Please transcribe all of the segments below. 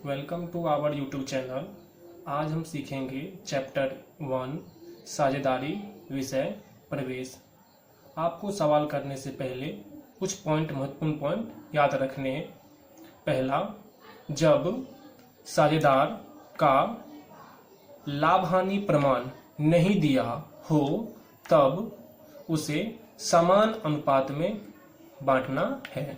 Welcome to our YouTube channel. आज हम सीखेंगे चैप्टर 1 साझेदारी विषय प्रवेश। आपको सवाल करने से पहले कुछ महत्वपूर्ण पॉइंट याद रखने हैं। पहला, जब साझेदार का लाभ हानि प्रमाण नहीं दिया हो तब उसे समान अनुपात में बांटना है।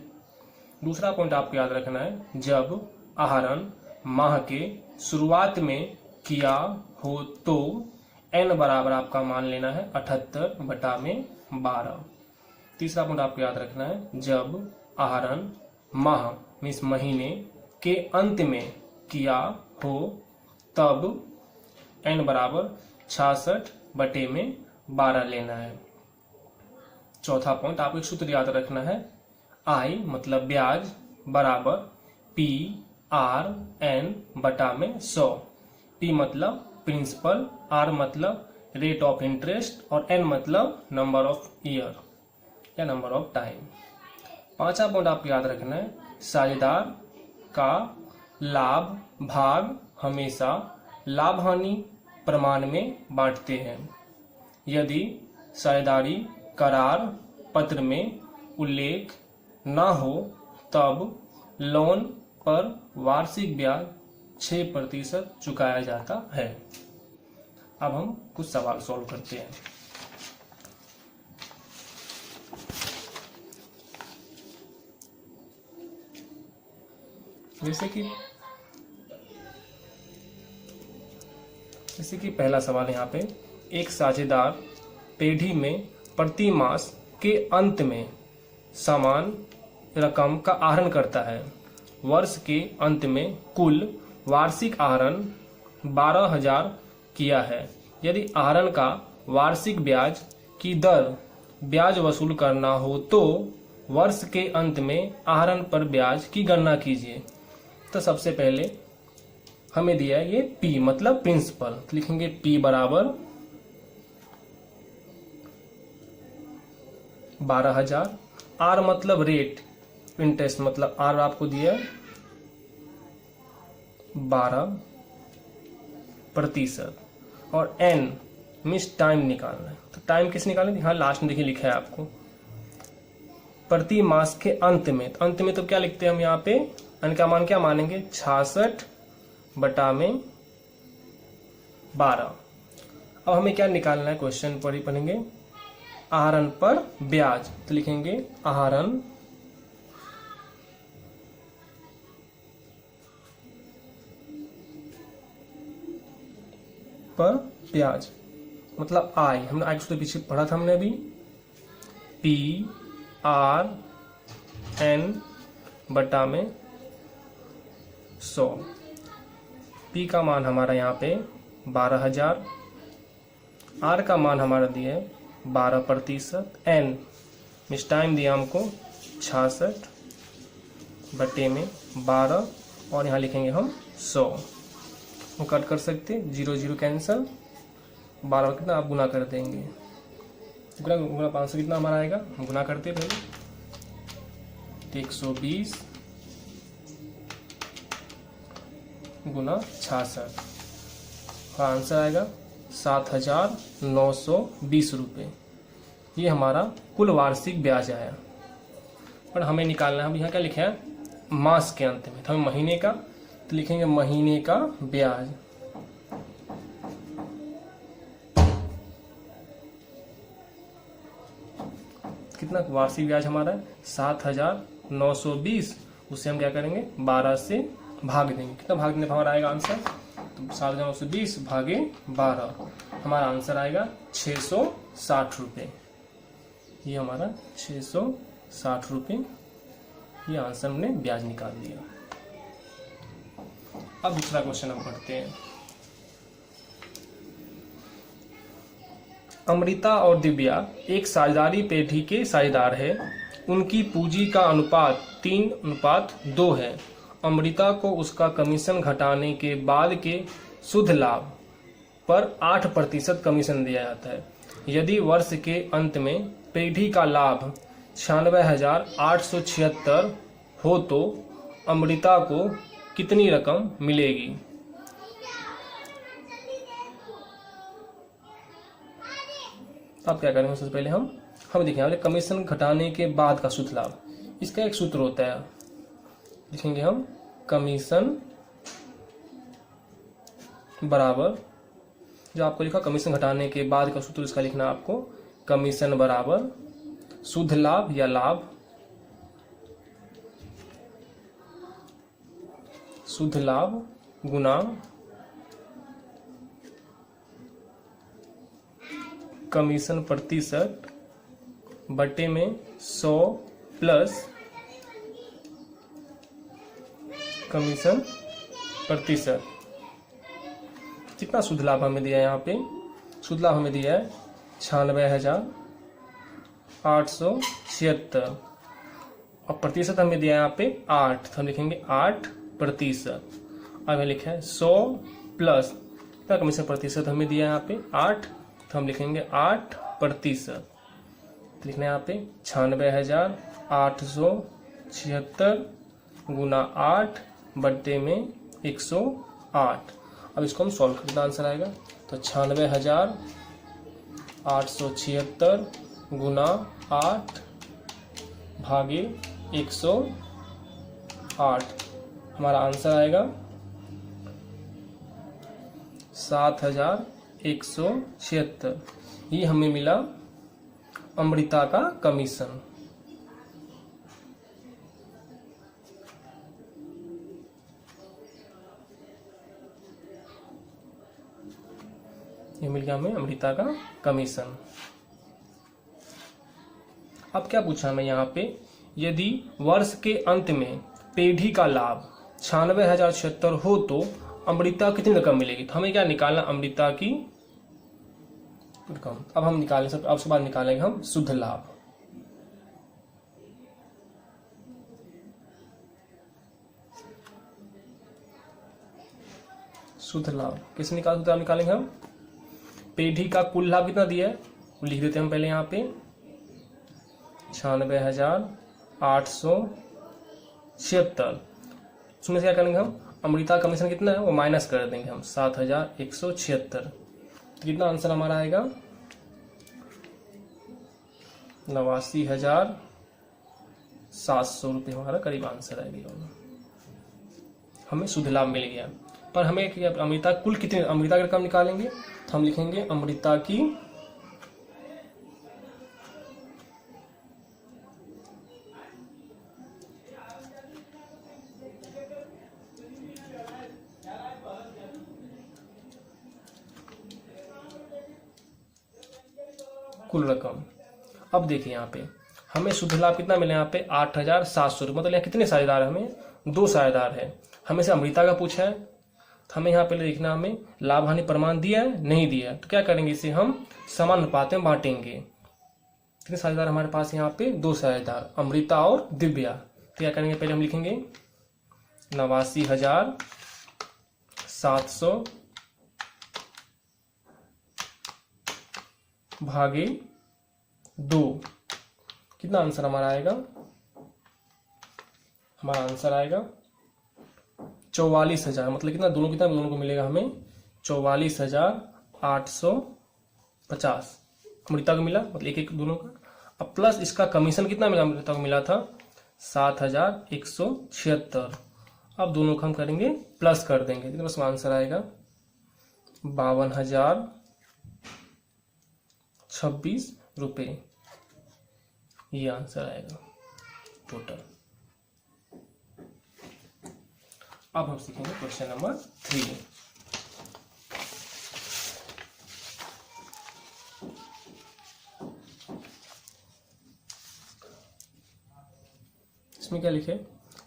दूसरा पॉइंट आपको याद रखना है, जब आहरण माह के शुरुआत में किया हो तो n बराबर आपका मान लेना है 78/12। तीसरा पॉइंट आपको याद रखना है, जब आहरण माह मीन्स महीने के अंत में किया हो तब n बराबर 66/12 लेना है। चौथा पॉइंट आपको एक सूत्र याद रखना है, I मतलब ब्याज बराबर PRN/100। P मतलब प्रिंसिपल, R मतलब रेट ऑफ इंटरेस्ट और N मतलब नंबर ऑफ ईयर या नंबर ऑफ टाइम। पांचवा पॉइंट आपको याद रखना है, साझेदार का लाभ भाग हमेशा लाभ हानि प्रमाण में बांटते हैं। यदि साझेदारी करार पत्र में उल्लेख न हो तब लोन पर वार्षिक ब्याज 6% चुकाया जाता है। अब हम कुछ सवाल सॉल्व करते हैं। जैसे कि पहला सवाल यहाँ पे, एक साझेदार पेढ़ी में प्रति मास के अंत में समान रकम का आहरण करता है। वर्ष के अंत में कुल वार्षिक आहरण 12,000 किया है। यदि आहरण का वार्षिक ब्याज की दर ब्याज वसूल करना हो तो वर्ष के अंत में आहरण पर ब्याज की गणना कीजिए। तो सबसे पहले हमें दिया है ये P मतलब प्रिंसिपल, तो लिखेंगे P बराबर 12,000। R मतलब रेट इंटरेस्ट मतलब R आपको दिया 12% और N मीन्स टाइम निकालना है। तो टाइम किस निकालना है, हाँ लास्ट में देखिए लिखा है आपको प्रति मास के अंत में। तो अंत में तो क्या लिखते हैं हम यहाँ पे, N का मान क्या मानेंगे 66/12। अब हमें क्या निकालना है, क्वेश्चन पर ही पढ़ेंगे, आहरण पर ब्याज। तो लिखेंगे आहरण पर ब्याज मतलब I, हमने I को पीछे पढ़ा था हमने अभी, PRN/100। P का मान हमारा यहाँ पे 12,000, R का मान हमारा दिया है 12%, N मीन्स टाइम दिया हमको 66/12 और यहाँ लिखेंगे हम 100। हम कट कर सकते, 0 कैंसिल, 12 कितना आप गुना कर देंगे, गुना 500 कितना हमारा आएगा, हम गुना करते पहले 120 गुना 66 और आंसर आएगा 7,920 रुपये। ये हमारा कुल वार्षिक ब्याज आया। पर हमें निकालना है, हम यहाँ क्या लिखे हैं मास के अंत में, तो हमें महीने का, तो लिखेंगे महीने का ब्याज। कितना वार्षिक ब्याज हमारा है 7,920, उससे हम क्या करेंगे 12 से भाग देंगे। कितना भाग देने पर हमारा आएगा आंसर, तो 7,920 भागे 12, हमारा आंसर आएगा 660 रुपये। ये हमारा 660 रुपये, ये आंसर हमने ब्याज निकाल दिया। अब दूसरा क्वेश्चन हम पढ़ते हैं। अमृता और दिव्या एक साझेदारी पेढ़ी के साझेदार है। उनकी पूंजी का अनुपात 3:2 है। अमृता को उसका कमीशन घटाने के बाद के शुद्ध लाभ पर 8% कमीशन दिया जाता है। यदि वर्ष के अंत में पेढ़ी का लाभ 96,876 हो तो अमृता को कितनी रकम मिलेगी। अब क्या करेंगे, सबसे पहले हम देखेंगे कमीशन घटाने के बाद का शुद्ध लाभ। इसका एक सूत्र होता है, लिखेंगे हम कमीशन बराबर, जो आपको लिखा कमीशन घटाने के बाद का सूत्र, इसका लिखना आपको कमीशन बराबर शुद्ध लाभ या लाभ, शुद्ध लाभ गुना कमीशन प्रतिशत बटे में 100 प्लस कमीशन प्रतिशत। कितना शुद्ध लाभ हमें दिया है, यहाँ पे शुद्ध लाभ हमें दिया है 96,876 और प्रतिशत हमें दिया है यहाँ पे 8, तो हम लिखेंगे 8%। अब लिखा है 100 प्लस कितना कमीशन प्रतिशत हमें दिया है यहाँ पे 8, तो हम लिखेंगे 8%। लिखना है यहाँ पे 96,876 गुना 8 बट्टे में 108। अब इसको हम सॉल्व करते, आंसर आएगा तो 96,876 गुना 8 भागे 108, हमारा आंसर आएगा 7,176। ये हमें मिला अमृता का कमीशन। ये मिल गया हमें अमृता का कमीशन। अब क्या पूछा हमें यहाँ पे, यदि वर्ष के अंत में पेढ़ी का लाभ 96,076 हो तो अमृता कितनी रकम मिलेगी। तो हमें क्या निकालना, अमृता की रकम। अब हम निकालें, सब अब उसके बाद निकालेंगे हम शुद्ध लाभ। शुद्ध लाभ कैसे निकालेंगे हम, पेढ़ी का कुल लाभ कितना दिया है वो लिख देते हैं हम पहले यहाँ पे 96,876। उसमें से क्या करेंगे हम, अमृता कमीशन कितना है वो माइनस कर देंगे हम 7,176। तो कितना आंसर हमारा आएगा 89,700 रुपये हमारा करीब आंसर आएगा। हमें शुद्ध लाभ मिल गया, पर हमें अमृता कुल कितनी, अमृता की रकम निकालेंगे तो हम लिखेंगे अमृता की कुल रकम। अब देखिए यहाँ पे हमें शुद्ध लाभ कितना मिला, यहाँ पे 8,700 रुपये, मतलब यहाँ कितने साझेदार है, हमें 2 साझेदार है। हमें से अमृता का पूछा है, तो हमें यहाँ पे लिखना, हमें लाभ हानि प्रमाण दिया है नहीं दिया है, तो क्या करेंगे इसे हम समान अनुपात में बांटेंगे। कितने साझेदार हमारे पास यहाँ पे 2 साझेदार, अमृता और दिव्या। तो क्या करेंगे, पहले हम लिखेंगे 89,700 भागे 2, कितना आंसर हमारा आएगा, हमारा आंसर आएगा 44,000, मतलब कितना दोनों को मिलेगा हमें 44,850 अमृता को मिला, मतलब एक दोनों का। अब प्लस इसका कमीशन कितना मिला, अमृता को मिला था 7,176। अब दोनों का हम करेंगे प्लस कर देंगे, कितना उसमें आंसर आएगा 52,026 रुपये, ये आंसर आएगा टोटल। अब हम सीखेंगे क्वेश्चन नंबर 3। इसमें क्या लिखे,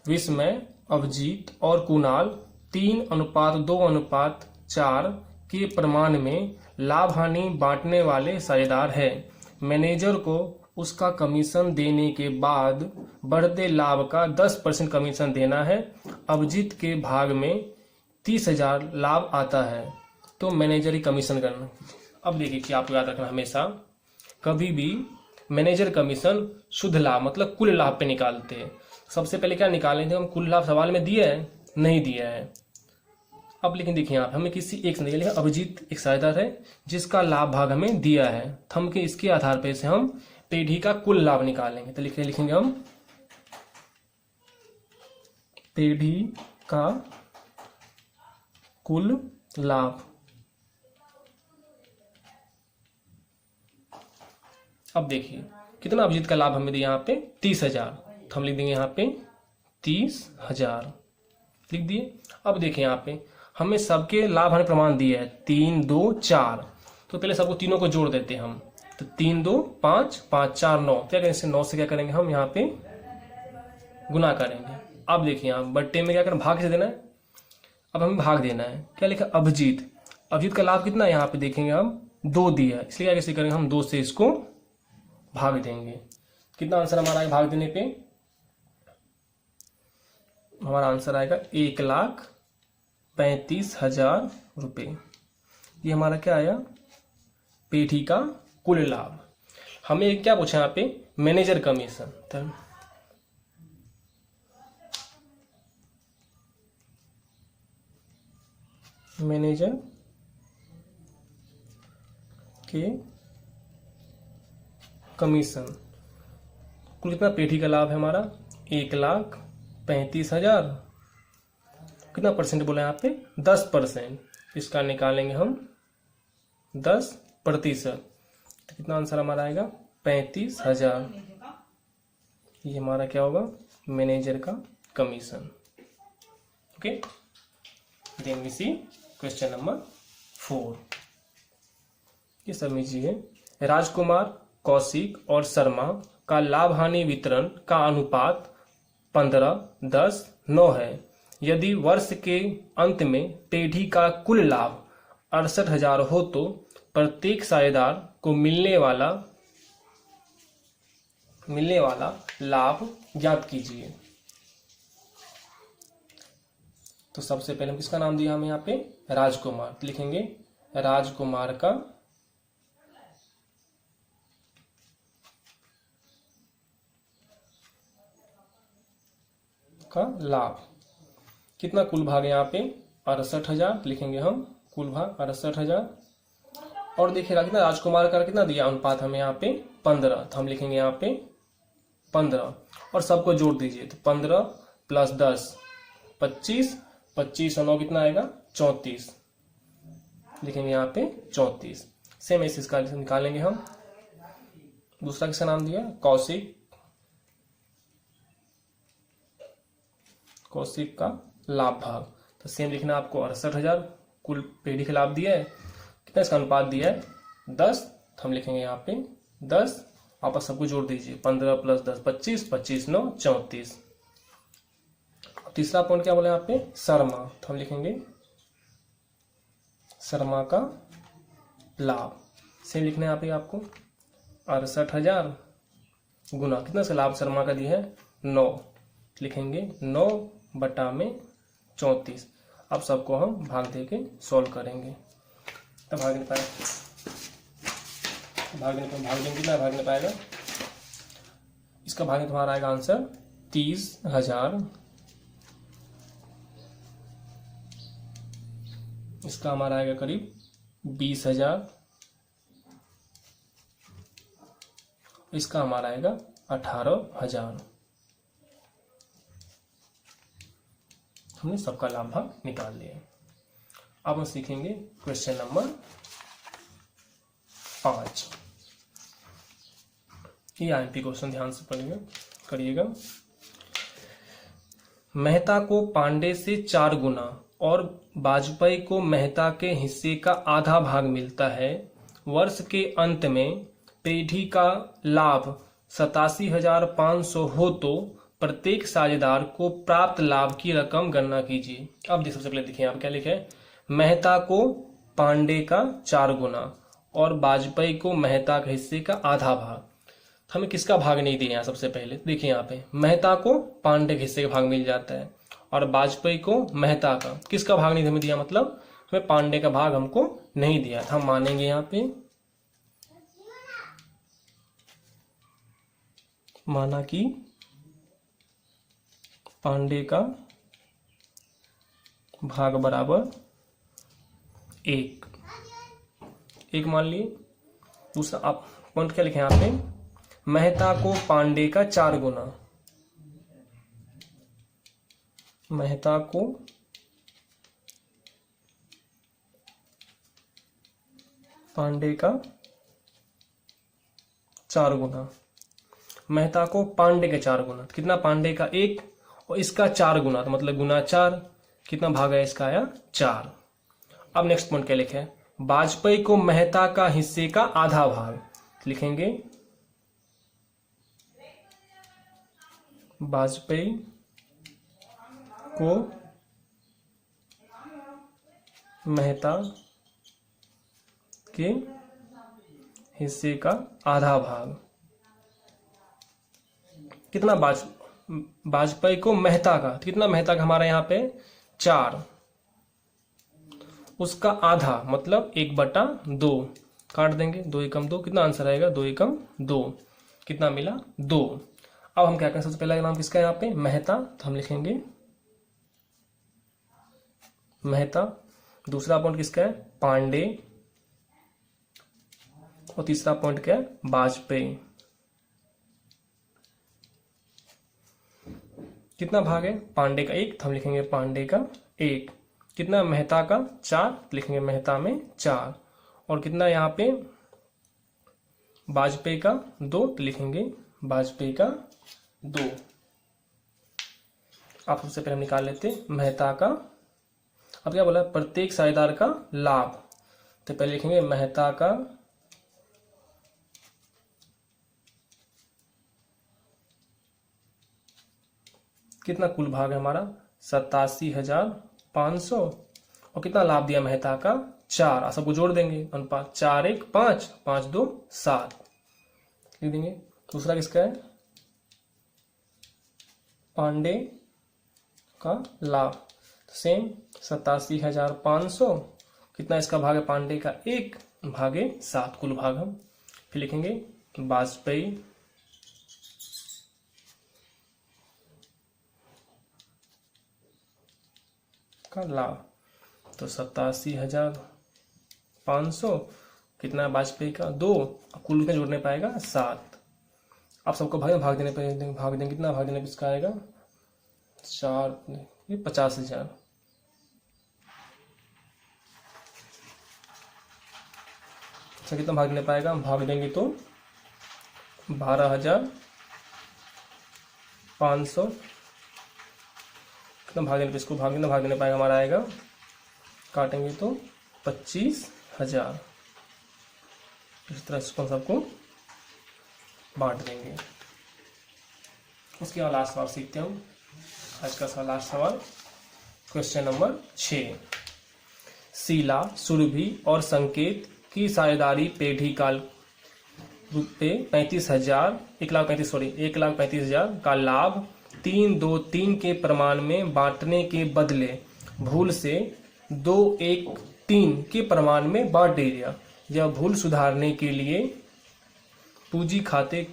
विस्मय, अभिजीत और कुणाल 3:2:4 के प्रमाण में लाभ हानि बांटने वाले साझेदार हैं। मैनेजर को उसका कमीशन देने के बाद बढ़ते लाभ का 10% कमीशन देना है। अभिजीत के भाग में 30,000 लाभ आता है, तो मैनेजर ही कमीशन करना। अब देखिए कि आपको याद रखना, हमेशा कभी भी मैनेजर कमीशन शुद्ध लाभ मतलब कुल लाभ पे निकालते हैं। सबसे पहले क्या निकालेंगे हम, कुल लाभ सवाल में दिए हैं, नहीं दिया है। अब लेकिन देखिए यहाँ पे हमें किसी एक से नहीं लिखा, अभिजीत एक साझेदार है जिसका लाभ भाग हमें दिया है, तो हम के इसके आधार पर से हम पेढ़ी का कुल लाभ निकालेंगे। तो लिखेंगे हम पेढ़ी का कुल लाभ। अब देखिए कितना अभिजीत का लाभ हमें दिया यहाँ पे 30,000, तो हम लिख देंगे यहाँ पे 30,000 लिख दिए। अब देखिए यहाँ पे हमें सबके लाभ हानि प्रमाण दिए है 3, 2, 4, तो पहले सबको तीनों को जोड़ देते हैं हम। तो 3, 2, 5, 5, 4, 9, क्या करेंगे, 9 से क्या करेंगे हम यहाँ पे गुना करेंगे। अब देखिए यहाँ बट्टे में क्या करना, भाग से देना है। अब हमें भाग देना है, क्या लिखा, अभिजीत। अभिजीत का लाभ कितना है यहाँ पे देखेंगे हम 2 दिया है, इसलिए क्या कैसे करेंगे हम 2 से इसको भाग देंगे। कितना आंसर हमारा आएगा भाग देने पे, हमारा आंसर आएगा 1,35,000 रुपये। ये हमारा क्या आया, पेढ़ी का कुल लाभ। हमें क्या पूछा यहाँ पे, मैनेजर कमीशन। तो मैनेजर के कमीशन कुल कितना पेढ़ी का लाभ है हमारा 1,35,000, कितना परसेंट बोला यहाँ पे 10%, इसका निकालेंगे हम 10%, तो कितना आंसर हमारा आएगा 35,000। ये हमारा क्या होगा, मैनेजर का commission. Okay, then we see question number 4। ये समझिए, राजकुमार, कौशिक और शर्मा का लाभ हानि वितरण का अनुपात 15-10-9 है। यदि वर्ष के अंत में पेढ़ी का कुल लाभ 68,000 हो तो प्रत्येक साझेदार को मिलने वाला लाभ ज्ञात कीजिए। तो सबसे पहले हम किसका नाम दिया हमें यहाँ पे, राजकुमार, तो लिखेंगे राजकुमार का लाभ कितना, कुल भाग यहाँ पे 68,000, लिखेंगे हम कुल भाग 68,000। और देखिएगा कितना राजकुमार का कितना दिया अनुपात हमें यहाँ पे 15, तो हम लिखेंगे यहाँ पे 15 और सबको जोड़ दीजिए, तो 15 + 10 25, 25 और 9 कितना आएगा 34, लिखेंगे यहाँ पे 34। सेम ऐसे इसका निकालेंगे हम। दूसरा किसका नाम दिया, कौशिक का लाभ भाग, तो सेम लिखना आपको 68,000 कुल पेढ़ी का लाभ दिया है, कितना इसका अनुपात दिया है 10, तो हम लिखेंगे यहाँ पे 10, आपस सबको जोड़ दीजिए 15 + 10 25, 25 9 34। तीसरा पॉइंट क्या बोला यहाँ पे, शर्मा, तो हम लिखेंगे शर्मा का लाभ, सेम लिखना है यहाँ पे आपको 68,000 गुना कितना से लाभ शर्मा का दिया है 9, लिखेंगे 9/34। अब सबको हम भाग दे के सॉल्व करेंगे, तब भाग नहीं पाएगा, इसका भाग तुम्हारा आएगा आंसर 30,000, इसका हमारा आएगा करीब 20,000, इसका हमारा आएगा 18,000। हमने सबका लाभ भाग निकाल लिया। अब हम सीखेंगे क्वेश्चन नंबर 5। ये आईएमपी क्वेश्चन ध्यान से करिएगा। मेहता को पांडे से 4 गुना और वाजपेयी को मेहता के हिस्से का आधा भाग मिलता है। वर्ष के अंत में पेढ़ी का लाभ 87,500 हो तो प्रत्येक साझेदार को प्राप्त लाभ की रकम गणना कीजिए। अब देखिए सबसे पहले देखिए यहाँ पे क्या लिखा है, मेहता को पांडे का 4 गुना और वाजपेयी को मेहता के हिस्से का आधा भाग। हमें किसका भाग नहीं दिया, सबसे पहले देखिए यहाँ पे मेहता को पांडे के हिस्से का भाग मिल जाता है और वाजपेयी को मेहता का, किसका भाग नहीं हमें दिया, मतलब हमें पांडे का भाग हमको नहीं दिया था। हम मानेंगे यहाँ पे माना कि पांडे का भाग बराबर 1 1 मान लिए। दूसरा आप पॉइंट क्या लिखे यहाँ पे, मेहता को पांडे का 4 गुना, मेहता को पांडे का 4 गुना, मेहता को पांडे के 4 गुना, कितना, पांडे का 1 और इसका 4 गुना, तो मतलब गुना 4, कितना भाग है इसका, आया 4। अब नेक्स्ट पॉइंट क्या लिखे, वाजपेयी को मेहता का हिस्से का आधा भाग, लिखेंगे वाजपेयी को मेहता के हिस्से का आधा भाग, कितना, वाजपेयी को मेहता का, कितना मेहता का हमारा यहाँ पे 4, उसका आधा मतलब 1/2, काट देंगे, 2 एकम 2, कितना आंसर आएगा, 2 एकम 2, कितना मिला 2। अब हम क्या करें, सबसे पहला नाम किसका है यहाँ पे, मेहता, तो हम लिखेंगे मेहता। दूसरा पॉइंट किसका है, पांडे, और तीसरा पॉइंट क्या है, वाजपेयी। कितना भाग है, पांडे का 1, तो हम लिखेंगे पांडे का 1, कितना, मेहता का 4, लिखेंगे मेहता में 4, और कितना यहाँ पे वाजपेयी का 2, तो लिखेंगे वाजपेयी का 2। आप सबसे पहले हम निकाल लेते मेहता का, अब क्या बोला, प्रत्येक साझेदार का लाभ, तो पहले लिखेंगे मेहता का कितना कुल भाग है हमारा 87,500, और कितना लाभ दिया मेहता का 4, सबको जोड़ देंगे, अनुपात 4 1 5 5 2 7 लिख देंगे। दूसरा किसका है, पांडे का लाभ, सेम 87,500, कितना इसका भाग है, पांडे का 1 भागे 7 कुल भाग हम। फिर लिखेंगे वाजपेयी का लाभ, तो 87,500, कितना वाजपेयी का 2, कुल में जोड़ने पाएगा 7। आप सबको भाग देने पे भाग देंगे, कितना भाग देने पे इसका आएगा 4, ये 50,000। अच्छा, कितना भाग देने पाएगा, हम भाग देंगे तो 12,500, कितना भाग देने पे, इसको कितना भाग देने पाएगा, हमारा आएगा, काटेंगे तो 25,000। इस तरह इसको सबको बांट देंगे। उसके बाद लास्ट सवाल सीखते हैं, आज का लास्ट सवाल, क्वेश्चन नंबर 6। शीला, सुरभि और संकेत की साझेदारी पेढ़ी काल रुपये 35,000 1,35,000 का लाभ 3-2-3 के प्रमाण में बांटने के बदले भूल से 2-1-3 के प्रमाण में बांट दिया। यह भूल सुधारने के लिए पूंजी खाते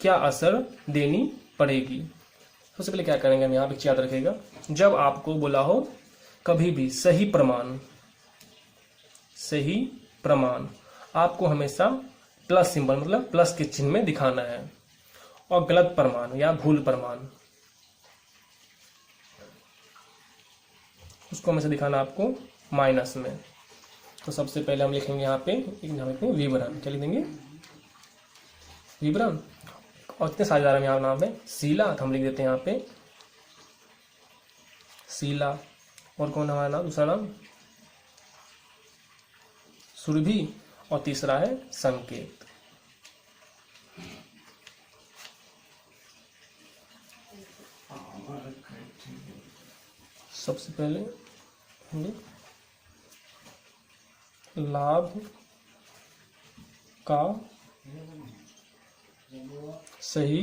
क्या असर देनी पड़ेगी। सबसे पहले क्या करेंगे हम, यहाँ पे याद रखिएगा, जब आपको बोला हो कभी भी सही प्रमाण आपको हमेशा प्लस सिंबल मतलब प्लस के चिन्ह में दिखाना है, और गलत प्रमाण या भूल प्रमाण उसको हमेशा दिखाना आपको माइनस में। तो सबसे पहले हम लिखेंगे यहाँ पे विवरण, क्या लिख देंगे, विवरण। और कितने साझेदार में यहाँ नाम है शीला, तो हम लिख देते हैं यहाँ पे शीला, और कौन हमारा नाम, दूसरा नाम सुरभि, और तीसरा है संकेत। सबसे पहले लाभ का सही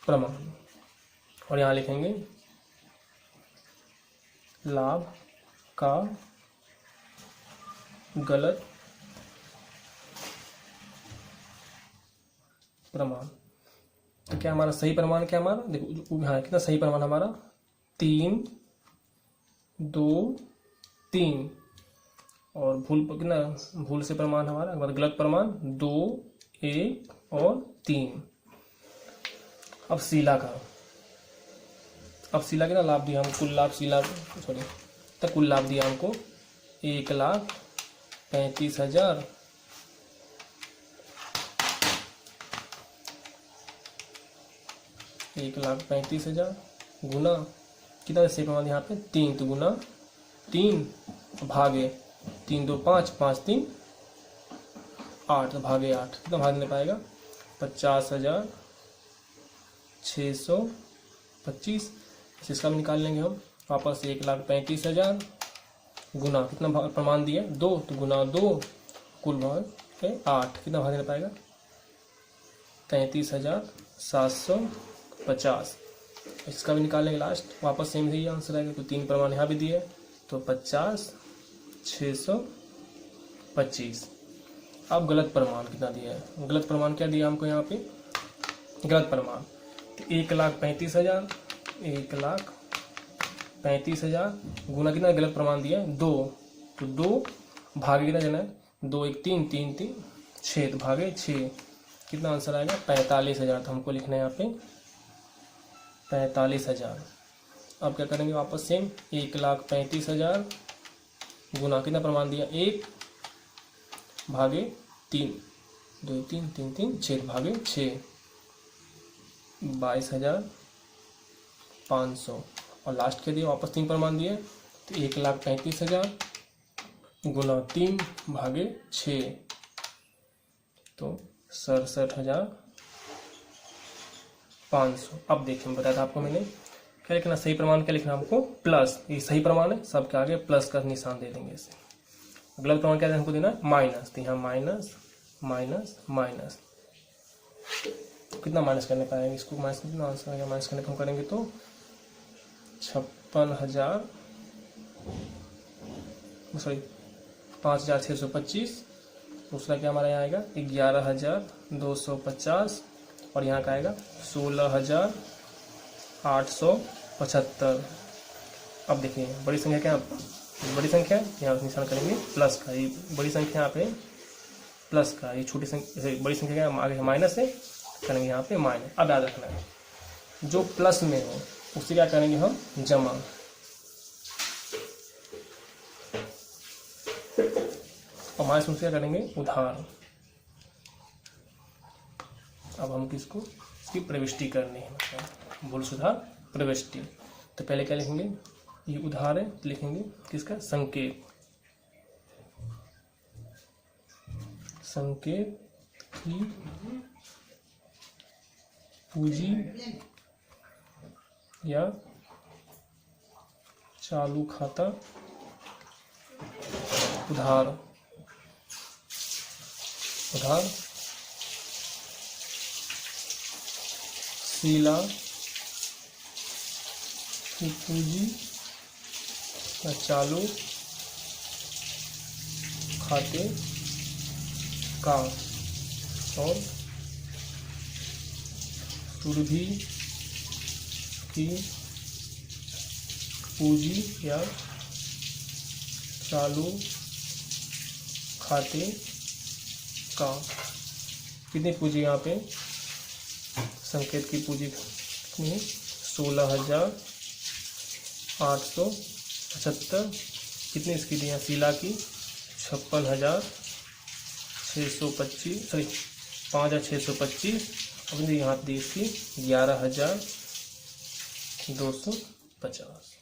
प्रमाण, और यहां लिखेंगे लाभ का गलत प्रमाण। तो क्या हमारा सही प्रमाण, क्या हमारा देखो, हाँ कितना सही प्रमाण हमारा 3 2 3 और भूल से प्रमाण हमारा मतलब गलत प्रमाण 2 1 और 3। अब शीला कितना लाभ दिया हम, कुल लाभ शीला तक कुल लाभ दिया हमको 1,35,000 1,35,000 गुना कितना से प्रमाण यहाँ पे 3, तो गुना 3 भागे 3 2 5 5 3 8, तो भागे 8 कितना भाग नहीं पाएगा 50,625। इसका भी निकाल लेंगे हम वापस 1,35,000 गुना कितना प्रमाण दिया 2, तो गुना 2 कुल भाग 8 कितना भाग नहीं पाएगा 33,750। इसका भी निकाल लेंगे लास्ट वापस सेम ही आंसर आएगा, तो 3 प्रमाण यहाँ भी दिए तो 50,625। अब गलत प्रमाण कितना दिया है, गलत प्रमाण क्या दिया हमको यहाँ पे गलत प्रमाण तो 1,35,000 गुना कितना गलत प्रमाण दिया 2, तो 2 भागे कितना जाना है 2 1 3 3 3 6, तो भागे 6 कितना आंसर आएगा 45,000। तो हमको लिखना है यहाँ पे 45,000। अब क्या करेंगे वापस सेम 1,35,000 गुना कितना प्रमाण दिया 1 भागे 3 2 3 3 3 6 भागे 6 22,500 और लास्ट के दिए वापस 3 प्रमाण दिए तो 1,35,000 गुना 3 भागे 6 तो 67,500। अब देखिए बताया था आपको मैंने क्या लिखना सही प्रमाण क्या लिखना हमको प्लस, ये सही प्रमाण है सबके आगे प्लस का निशान दे देंगे इसे। गलत प्रमाण क्या हमको देना माइनस, तो यहाँ माइनस माइनस माइनस कितना माइनस करने पाएंगे इसको माइनस कितना आंसर आएगा माइनस करने को हम करेंगे तो 5,625। दूसरा क्या हमारा यहाँ आएगा 11,250 और यहाँ का आएगा 16,875। अब देखिए बड़ी संख्या क्या बड़ी संख्या यहाँ निशान करेंगे प्लस का, ये बड़ी संख्या यहाँ पे प्लस का, ये छोटी संख्या बड़ी संख्या क्या आगे माइनस है करेंगे यहाँ पे माइनस। अब याद रखना है जो प्लस में हो उससे क्या करेंगे हम जमा, और माइनस में क्या करेंगे उधार। अब हम किसको इसकी प्रविष्टि करनी है मतलब भूल सुधार प्रविष्टि। तो पहले क्या लिखेंगे ये उधार है तो लिखेंगे किसका संकेत, संकेत की पूंजी या चालू खाता उधार उधार शीला की पूंजी या चालू खाते का और सुरभि की पूंजी या चालू खाते का कितनी पूंजी यहाँ पे संकेत की पूंजी कितनी है 16,875। कितनी इसकी दी है शीला की 56,625 सॉरी 5,625। अपनी यहाँ दी इसकी 11,250।